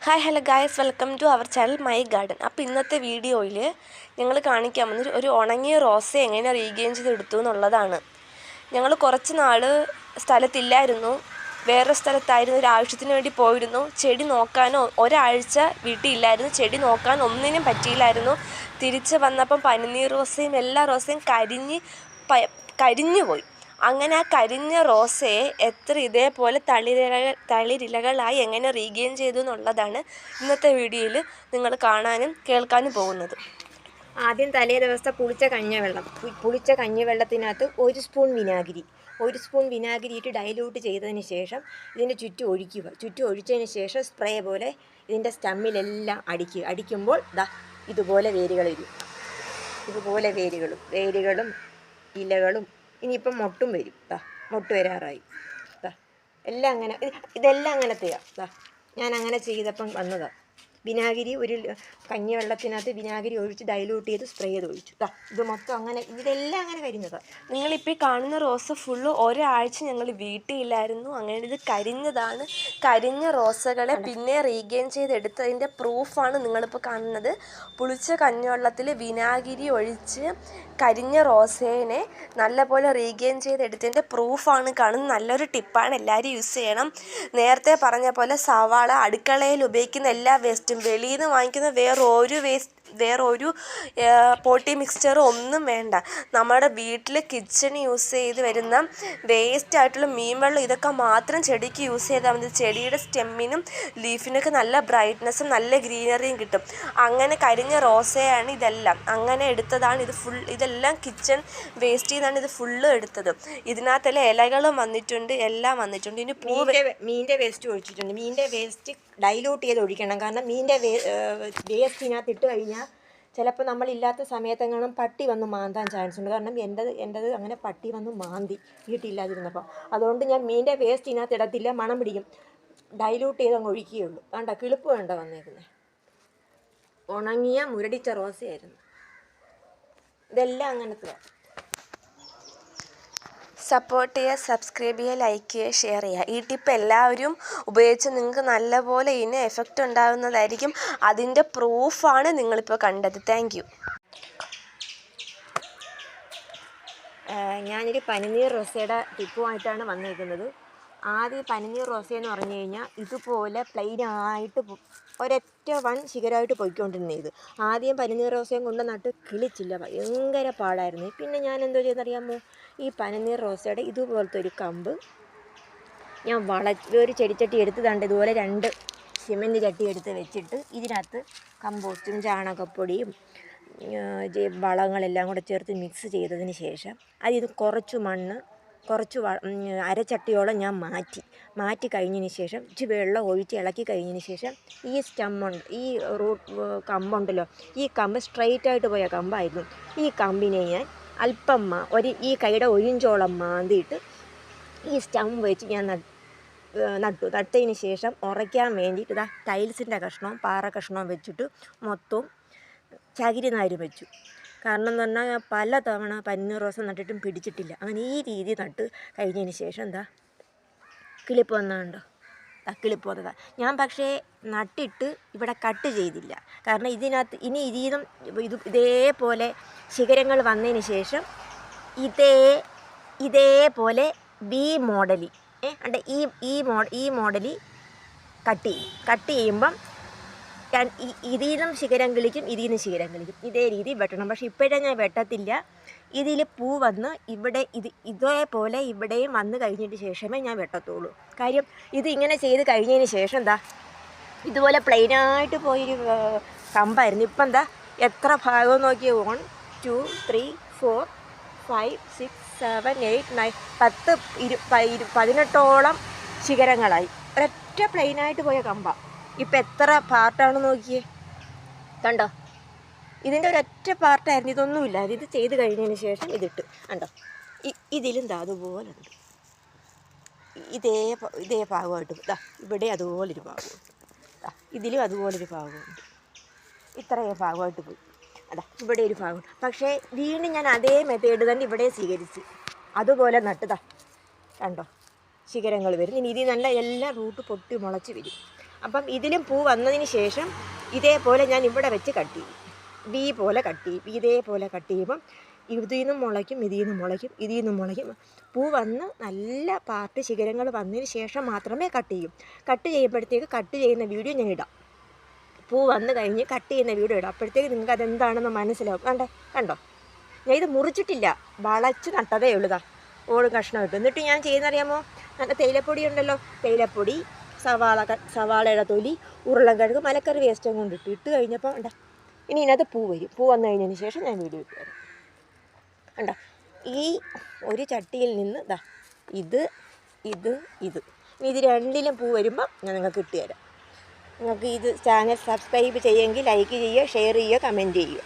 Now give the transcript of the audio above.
Hi hello guys, welcome to our channel my garden. അപ്പോൾ ഇന്നത്തെ വീഡിയോയിൽ ഞങ്ങൾ കാണിക്കാൻ വന്നത് ഒരു ഉണങ്ങിയ റോസ എങ്ങനെ റീഗെയിൻ ചെയ്തെടുത്തു എന്നുള്ളതാണ്. ഞങ്ങൾ കുറച്ച് നാൾ സ്ഥലത്തില്ലായിരുന്നു, വേറെ സ്ഥലത്തായിരുന്നു, ഒരു ആവശ്യത്തിന് വേണ്ടി പോയിരുന്നു. ചെടി നോക്കാനോ ഒരാഴ്ച വീട്ടിലില്ലായിരുന്നു, ചെടി നോക്കാൻ ഒന്നിനും പറ്റിയില്ലായിരുന്നു. തിരിച്ച് വന്നപ്പം പനിനീർ റോസയും എല്ലാ റോസയും കരിഞ്ഞുപോയി. അങ്ങനെ ആ കരിഞ്ഞ റോസയെ ഇതേപോലെ തളിരിലകളായി എങ്ങനെ റീഗെയിൻ ചെയ്തു എന്നുള്ളതാണ് ഇന്നത്തെ വീഡിയോയിൽ നിങ്ങൾ കാണാനും കേൾക്കാനും പോകുന്നത്. ആദ്യം തലേ ദിവസത്തെ പുളിച്ച കഞ്ഞിവെള്ളത്തിനകത്ത് ഒരു സ്പൂൺ വിനാഗിരി ഇട്ട് ഡൈലൂട്ട് ചെയ്തതിന് ശേഷം ഇതിൻ്റെ ചുറ്റും ഒഴിച്ചതിന് ശേഷം സ്പ്രേ പോലെ ഇതിൻ്റെ സ്റ്റമ്മിലെല്ലാം അടിക്കുമ്പോൾ ഇതുപോലെ വേരുകൾ വരും. വേരുകളും ഇലകളും ഇനിയിപ്പം മൊട്ടും വരും. മൊട്ട് വരാറായി. ഇതെല്ലാം അങ്ങനത്തെയാണ്. ഞാൻ അങ്ങനെ ചെയ്തപ്പം വന്നതാണ്. വിനാഗിരി ഒരു കഞ്ഞിവെള്ളത്തിനകത്ത് വിനാഗിരി ഒഴിച്ച് ഡൈലൂട്ട് ചെയ്ത് സ്പ്രേ ചെയ്ത് ഒഴിച്ചു. ഇത് മൊത്തം അങ്ങനെ, ഇതെല്ലാം അങ്ങനെ കരിഞ്ഞതാണ്. നിങ്ങളിപ്പോൾ ഈ കാണുന്ന റോസ ഫുള്ള് ഒരാഴ്ച ഞങ്ങൾ വീട്ടിലില്ലായിരുന്നു. അങ്ങനെ ഇത് കരിഞ്ഞതാണ്. കരിഞ്ഞ റോസകളെ പിന്നെ റീഗെയിൻ ചെയ്തെടുത്തതിൻ്റെ പ്രൂഫാണ് നിങ്ങളിപ്പോൾ കാണുന്നത്. പുളിച്ച കഞ്ഞിവെള്ളത്തിൽ വിനാഗിരി ഒഴിച്ച് കരിഞ്ഞ റോസേനെ നല്ലപോലെ റീഗെയിൻ ചെയ്തെടുത്തതിൻ്റെ പ്രൂഫാണ് കാണുന്നത്. നല്ലൊരു ടിപ്പാണ്, എല്ലാവരും യൂസ് ചെയ്യണം. നേരത്തെ പറഞ്ഞ പോലെ സവാള, അടുക്കളയിൽ ഉപയോഗിക്കുന്ന എല്ലാ വേസ്റ്റും, വെളിയിൽ നിന്ന് വാങ്ങിക്കുന്ന വേറൊരു പോട്ടി മിക്സ്ചറും ഒന്നും വേണ്ട. നമ്മുടെ വീട്ടിൽ കിച്ചൺ യൂസ് ചെയ്ത് വരുന്ന വേസ്റ്റ് ആയിട്ടുള്ള മീൻവെള്ളം ഇതൊക്കെ മാത്രം ചെടിക്ക് യൂസ് ചെയ്താൽ മതി. ചെടിയുടെ സ്റ്റെമ്മിനും ലീഫിനൊക്കെ നല്ല ബ്രൈറ്റ്നസ്സും നല്ല ഗ്രീനറിയും കിട്ടും. അങ്ങനെ കരിഞ്ഞ റോസയാണ് ഇതെല്ലാം. അങ്ങനെ എടുത്തതാണ് ഇതെല്ലാം കിച്ചൺ വേസ്റ്റിൽ നിന്നാണ് ഇത് ഫുള്ള് എടുത്തത്. ഇതിനകത്തെല്ലാം ഇലകളും വന്നിട്ടുണ്ട്, എല്ലാം വന്നിട്ടുണ്ട്. ഇനി മീനിൻ്റെ വേസ്റ്റ് ഒഴിച്ചിട്ടുണ്ട്. മീനിൻ്റെ വേസ്റ്റ് ഡൈലൂട്ട് ചെയ്ത് ഒഴിക്കണം. കാരണം മീനിൻ്റെ വേസ്റ്റിനകത്ത് ഇട്ട് കഴിഞ്ഞാൽ ചിലപ്പോൾ നമ്മളില്ലാത്ത സമയത്തെങ്ങാനും പട്ടി വന്ന് മാന്താൻ ചാൻസ് ഉണ്ട്. കാരണം എൻ്റെത് അങ്ങനെ പട്ടി വന്ന് മാന്തി വീട്ടിലില്ലാതിരുന്നപ്പോൾ. അതുകൊണ്ട് ഞാൻ മീനിൻ്റെ വേസ്റ്റ് ഇതിനകത്ത് ഇടത്തില്ല, മണം പിടിക്കും. ഡൈലൂട്ട് ചെയ്ത് അങ്ങ് ഒഴിക്കുകയുള്ളൂ. കിളിപ്പ് വേണ്ട വന്നേക്കുന്നത്. ഉണങ്ങിയ മുരടിച്ച റോസയായിരുന്നു. ഇതെല്ലാം അങ്ങനത്തെ. സപ്പോർട്ട് ചെയ്യുക, സബ്സ്ക്രൈബ് ചെയ്യുക, ലൈക്ക് ചെയ്യുക, ഷെയർ ചെയ്യുക. ഈ ടിപ്പ് എല്ലാവരും ഉപയോഗിച്ച് നിങ്ങൾക്ക് നല്ലപോലെ ഇതിന് എഫക്റ്റ് ഉണ്ടാകുന്നതായിരിക്കും. അതിൻ്റെ പ്രൂഫാണ് നിങ്ങളിപ്പോൾ കണ്ടത്. Thank you. ഞാനൊരു പനിനീർ റോസയുടെ ടിപ്പുമായിട്ടാണ് വന്നിരിക്കുന്നത്. ആദ്യം പനിനീർ റോസയെന്ന് പറഞ്ഞു കഴിഞ്ഞാൽ ഇതുപോലെ പ്ലെയിനായിട്ട് ഒരൊറ്റ ശിഖരമായിട്ട് പോയിക്കൊണ്ടിരുന്നത്. ഇത് ആദ്യം പനിനീർ റോസയും കൊണ്ട് നട്ട് കിളിച്ചില്ല, ഭയങ്കര പാടായിരുന്നു. പിന്നെ ഞാൻ എന്തോ ചെയ്തെന്നറിയാമോ, ഈ പനിനീർ റോസയുടെ ഇതുപോലത്തെ ഒരു കമ്പ് ഞാൻ ഒരു ചെടിച്ചട്ടി എടുത്ത് ഇതുപോലെ 2 സിമൻറ്റ് ചട്ടി എടുത്ത് വെച്ചിട്ട് ഇതിനകത്ത് കമ്പോസ്റ്റും ചാണകപ്പൊടിയും വളങ്ങളെല്ലാം കൂടെ ചേർത്ത് മിക്സ് ചെയ്തതിന് ശേഷം അതിൽ കുറച്ച് മണ്ണ്, അരച്ചട്ടിയോളം ഞാൻ മാറ്റി കഴിഞ്ഞതിന് ശേഷം ഇച്ചിരി വെള്ളം ഒഴിച്ച് ഇളക്കി കഴിഞ്ഞതിന് ശേഷം ഈ കമ്പുണ്ടല്ലോ, ഈ കമ്പ് സ്ട്രെയിറ്റായിട്ട് പോയ കമ്പായിരുന്നു. ഈ കമ്പിനെ ഞാൻ അല്പം ഈ കൈയുടെ ഒഴിഞ്ചോളം മാന്തിയിട്ട് ഈ സ്റ്റം വെച്ച് ഞാൻ നട്ടതിന് ശേഷം ഉറയ്ക്കാൻ വേണ്ടിയിട്ട് ടൈൽസിൻ്റെ കഷ്ണവും പാറ കഷ്ണവും വെച്ചിട്ട് മൊത്തവും ചകിരിനാരും വെച്ചു. കാരണം എന്ന് പറഞ്ഞാൽ പല തവണ പനിനീർ റോസ നട്ടിട്ടും പിടിച്ചിട്ടില്ല. അങ്ങനെ ഈ രീതി നട്ട് കഴിഞ്ഞതിന് ശേഷം കിളിപ്പ് വന്നതുണ്ടോ, കിളിപ്പ് വന്നതാണ്. ഞാൻ പക്ഷേ നട്ടിട്ട് ഇവിടെ കട്ട് ചെയ്തില്ല. കാരണം ഇതിനകത്ത് ഇതേപോലെ ശിഖരങ്ങൾ വന്നതിന് ശേഷം ഇതേപോലെ ബി മോഡലി ഈ മോഡലി കട്ട് ചെയ്യുമ്പം ഇതിൽ ശിഖരം കിളിക്കും, ഇതേ രീതി വെട്ടണം. പക്ഷെ ഇപ്പോഴേ ഞാൻ വെട്ടത്തില്ല. ഇതിൽ പൂ വന്ന് ഇതേപോലെ ഇവിടെയും വന്ന് കഴിഞ്ഞിട്ട് ശേഷമേ ഞാൻ വെട്ടത്തുള്ളൂ. കാര്യം ഇത് ഇങ്ങനെ ചെയ്ത് കഴിഞ്ഞതിന് ശേഷം ഇതുപോലെ പ്ലെയിനായിട്ട് പോയൊരു കമ്പായിരുന്നു. ഇപ്പം എത്ര ഭാഗം നോക്കിയോ, 1 2 3 4 5 6 7 8 9 10 18ഓളം ശിഖരങ്ങളായി. ഒരൊറ്റ പ്ലെയിനായിട്ട് പോയ കമ്പ. ഇപ്പം എത്ര പാർട്ടാണ് നോക്കിയേ, കണ്ടോ? ഇതിൻ്റെ ഒരൊറ്റ പാർട്ടായിരുന്നു, ഇതൊന്നുമില്ല. ഇത് ചെയ്ത് കഴിഞ്ഞതിന് ശേഷം ഇതിട്ട് കണ്ടോ, ഇതിലും അതുപോലെ ഉണ്ട്. ഇതേ ഭാഗമായിട്ട് ഇവിടെ അതുപോലൊരു ഭാഗമുണ്ട്, ഇതിലും അതുപോലൊരു ഭാഗമുണ്ട്. ഇത്രയും ഭാഗമായിട്ട് പോയി. ഇവിടെ ഒരു ഭാഗം. പക്ഷേ വീണ്ടും ഞാൻ അതേ മെത്തേഡ് തന്നെ ഇവിടെ സ്വീകരിച്ച് അതുപോലെ നട്ടതാ. കണ്ടോ, ശിഖരങ്ങൾ വരും. ഇനി ഇതിൽ നല്ല എല്ലാം റൂട്ട് പൊട്ടി മുളച്ച് വരും. അപ്പം ഇതിലും പൂ വന്നതിന് ശേഷം ഇതേപോലെ ഞാൻ ഇവിടെ വെച്ച് കട്ട് ചെയ്യും. വി പോലെ കട്ട് ചെയ്യും. ഇതേപോലെ കട്ട് ചെയ്യുമ്പം ഇതിൽ നിന്നും മുളയ്ക്കും, ഇതിൽ നിന്നും മുളയ്ക്കും, ഇതിൽ നിന്നും മുളയ്ക്കും. പൂ വന്ന് നല്ല പാർട്ട് ശിഖരങ്ങൾ വന്നതിന് ശേഷം മാത്രമേ കട്ട് ചെയ്യും. കട്ട് ചെയ്യുമ്പോഴത്തേക്ക് കട്ട് ചെയ്യുന്ന വീഡിയോ ഞാൻ ഇടാം. പൂ വന്ന് കഴിഞ്ഞ് കട്ട് ചെയ്യുന്ന വീഡിയോ ഇടാം. അപ്പോഴത്തേക്ക് നിങ്ങൾക്ക് അതെന്താണെന്ന് മനസ്സിലാവും. കണ്ടോ ഞാൻ ഇത് മുറിച്ചിട്ടില്ല, വളച്ച് നട്ടതേ ഉള്ളൂ. ഓടും കഷ്ണം ഇട്ടു. എന്നിട്ട് ഞാൻ ചെയ്യുന്നറിയാമോ, നല്ല തേയിലപ്പൊടി ഉണ്ടല്ലോ, തേയിലപ്പൊടി, സവാളയുടെ തൊലി, ഉരുളൻകിഴങ്ങ്, മലക്കറി വേസ്റ്റും കൊണ്ടിട്ട് ഇട്ട് കഴിഞ്ഞപ്പോൾ ഇനി ഇതിനകത്ത് പൂ വരും. പൂ വന്നു കഴിഞ്ഞതിന് ശേഷം ഞാൻ വീഡിയോ ഇട്ട് തരാം. കണ്ടോ, ഈ ഒരു ചട്ടിയിൽ നിന്ന് ഇത് ഇത് രണ്ടിലും പൂ വരുമ്പോൾ ഞാൻ നിങ്ങൾക്ക് ഇട്ട് തരാം. നിങ്ങൾക്ക് ഇത് ചാനൽ സബ്സ്ക്രൈബ് ചെയ്യുമെങ്കിൽ ലൈക്ക് ചെയ്യുക, ഷെയർ ചെയ്യുക, കമൻറ്റ് ചെയ്യുക.